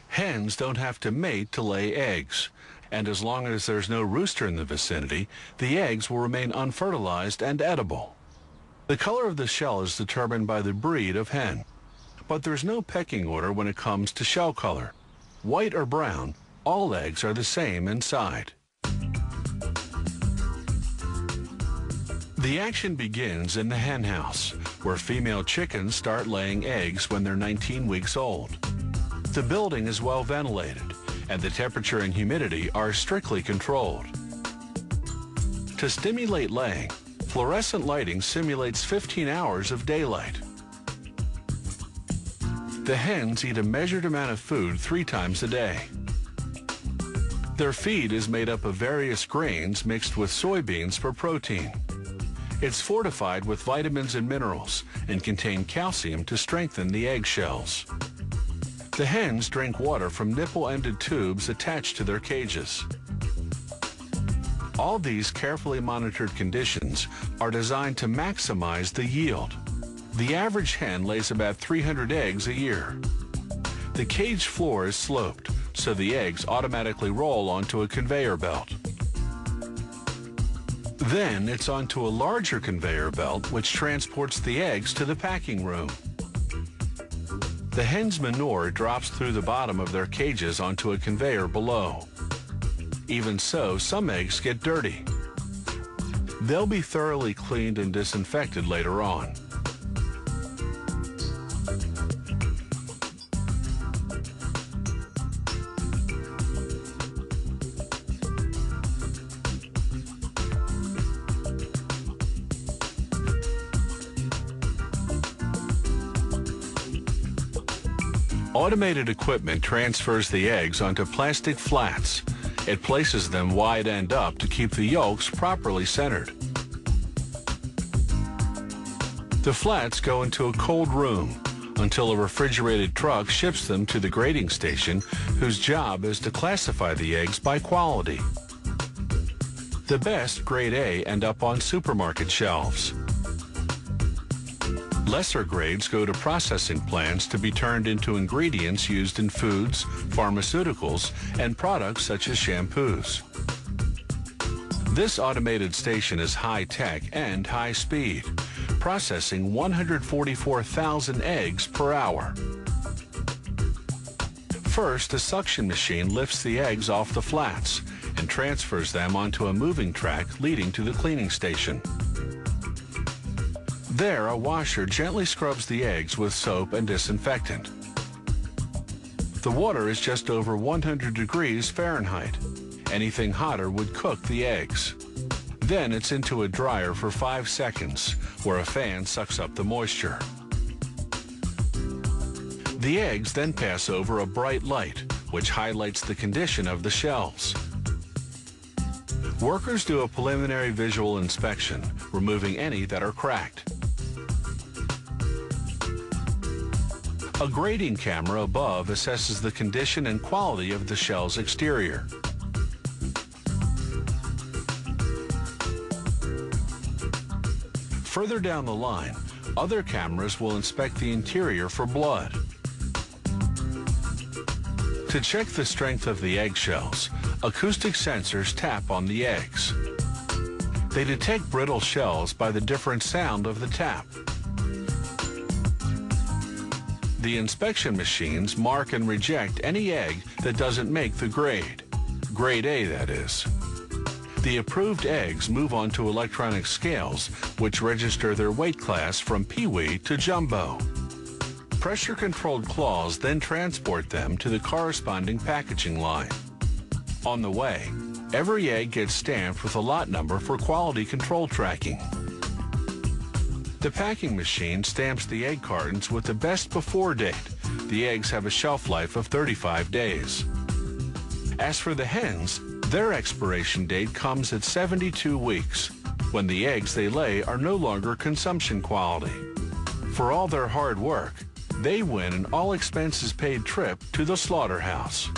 Hens don't have to mate to lay eggs, and as long as there's no rooster in the vicinity, the eggs will remain unfertilized and edible. The color of the shell is determined by the breed of hen, but there's no pecking order when it comes to shell color. White or brown, all eggs are the same inside. The action begins in the hen house, where female chickens start laying eggs when they're 19 weeks old. The building is well ventilated, and the temperature and humidity are strictly controlled. To stimulate laying, fluorescent lighting simulates 15 hours of daylight. The hens eat a measured amount of food 3 times a day. Their feed is made up of various grains mixed with soybeans for protein. It's fortified with vitamins and minerals and contains calcium to strengthen the eggshells. The hens drink water from nipple-ended tubes attached to their cages. All these carefully monitored conditions are designed to maximize the yield. The average hen lays about 300 eggs a year. The cage floor is sloped, so the eggs automatically roll onto a conveyor belt. Then it's onto a larger conveyor belt which transports the eggs to the packing room. The hen's manure drops through the bottom of their cages onto a conveyor below. Even so, some eggs get dirty. They'll be thoroughly cleaned and disinfected later on. Automated equipment transfers the eggs onto plastic flats. It places them wide end up to keep the yolks properly centered. The flats go into a cold room until a refrigerated truck ships them to the grading station, whose job is to classify the eggs by quality. The best, grade A, end up on supermarket shelves. Lesser grades go to processing plants to be turned into ingredients used in foods, pharmaceuticals, and products such as shampoos. This automated station is high-tech and high-speed, processing 144,000 eggs per hour. First, a suction machine lifts the eggs off the flats and transfers them onto a moving track leading to the cleaning station. There, a washer gently scrubs the eggs with soap and disinfectant. The water is just over 100 degrees Fahrenheit. Anything hotter would cook the eggs. Then it's into a dryer for 5 seconds, where a fan sucks up the moisture. The eggs then pass over a bright light, which highlights the condition of the shells. Workers do a preliminary visual inspection, removing any that are cracked. A grading camera above assesses the condition and quality of the shell's exterior. Further down the line, other cameras will inspect the interior for blood. To check the strength of the eggshells, acoustic sensors tap on the eggs. They detect brittle shells by the different sound of the tap. The inspection machines mark and reject any egg that doesn't make the grade. Grade A, that is. The approved eggs move on to electronic scales, which register their weight class from peewee to jumbo. Pressure-controlled claws then transport them to the corresponding packaging line. On the way, every egg gets stamped with a lot number for quality control tracking. The packing machine stamps the egg cartons with the best before date. The eggs have a shelf life of 35 days. As for the hens, their expiration date comes at 72 weeks, when the eggs they lay are no longer consumption quality. For all their hard work, they win an all-expenses-paid trip to the slaughterhouse.